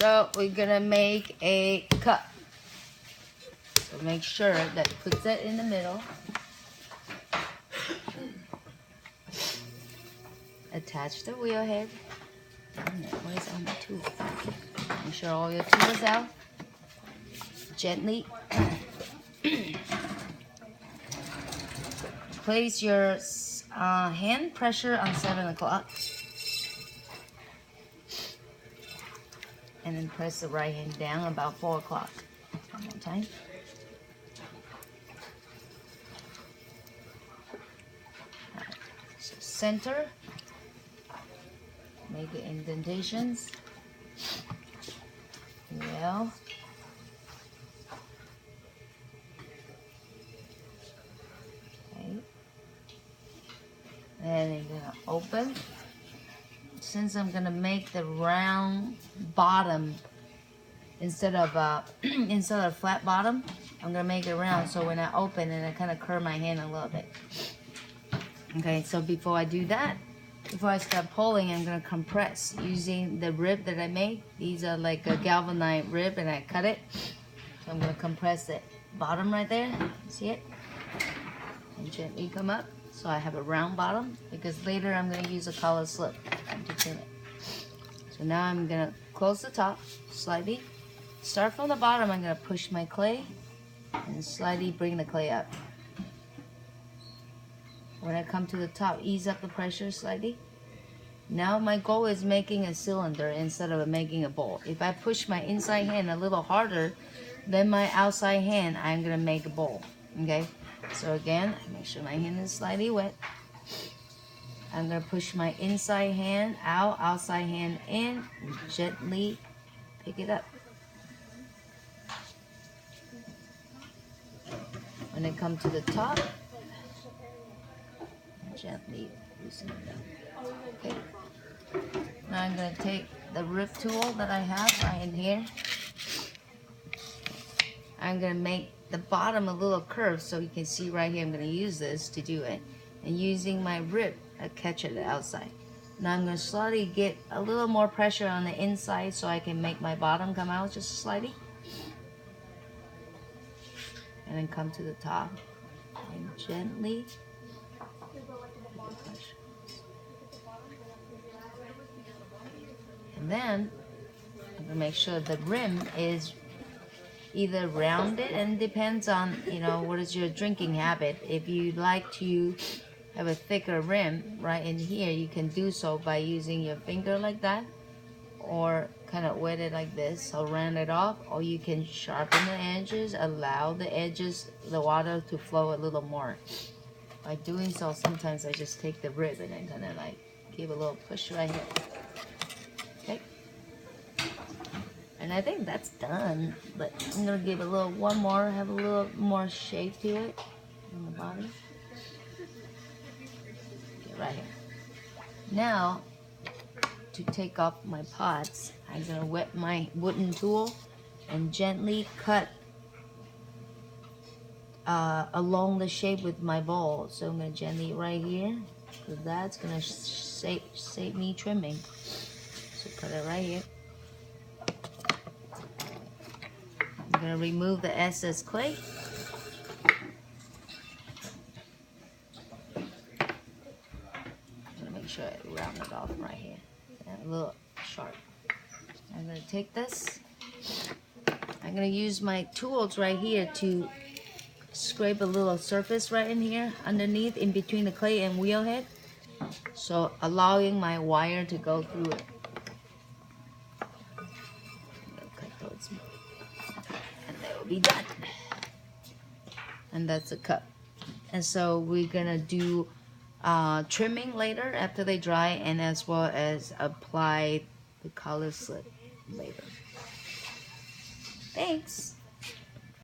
So we're gonna make a cup. So make sure that puts it in the middle. Attach the wheel head. What is on the tool? Make sure all your tools out. Gently. Place your hand pressure on 7 o'clock. And then press the right hand down about 4 o'clock. One more time. Right. So center. Make the indentations. Well. Okay. And I'm gonna open. Since I'm gonna make the round bottom instead of flat bottom, I'm gonna make it round. So when I open and I kind of curve my hand a little bit. Okay. So before I do that. Before I start pulling, I'm going to compress using the rib that I made. These are like a galvanized rib and I cut it. So I'm going to compress the bottom right there. See it? And gently come up. So I have a round bottom because later I'm going to use a collar slip to trim it. So now I'm going to close the top slightly. Start from the bottom. I'm going to push my clay and slightly bring the clay up. When I come to the top, ease up the pressure slightly. Now my goal is making a cylinder instead of making a bowl. If I push my inside hand a little harder than my outside hand, I'm going to make a bowl. Okay? So again, make sure my hand is slightly wet. I'm going to push my inside hand out, outside hand in, and gently pick it up. When I come to the top, gently loosen it down. Okay. Now I'm going to take the rib tool that I have right in here. I'm going to make the bottom a little curved so you can see right here. I'm going to use this to do it. And using my rib, I catch it outside. Now I'm going to slowly get a little more pressure on the inside so I can make my bottom come out just slightly. And then come to the top and gently. And then I'm gonna make sure the rim is either rounded, and depends on what is your drinking habit. If you like to have a thicker rim right in here, you can do so by using your finger like that, or kind of wet it like this, so round it off, or you can sharpen the edges, allow the edges, the water to flow a little more. By doing so, sometimes I just take the rib and then kind of like give a little push right here. Okay. And I think that's done, but I'm gonna give a little one more, have a little more shape to it on the bottom. Okay, right here. Now, to take off my pots, I'm gonna wet my wooden tool and gently cut along the shape with my bowl. So I'm gonna gently right here, because that's gonna save me trimming. So put it right here. I'm gonna remove the excess clay. I'm gonna make sure I round it off right here. A little sharp. I'm gonna take this. I'm gonna use my tools right here to scrape a little surface right in here underneath, in between the clay and wheel head, so allowing my wire to go through it. And that will be done. And that's a cup. And so we're gonna do trimming later after they dry, and as well as apply the collar slip later. Thanks.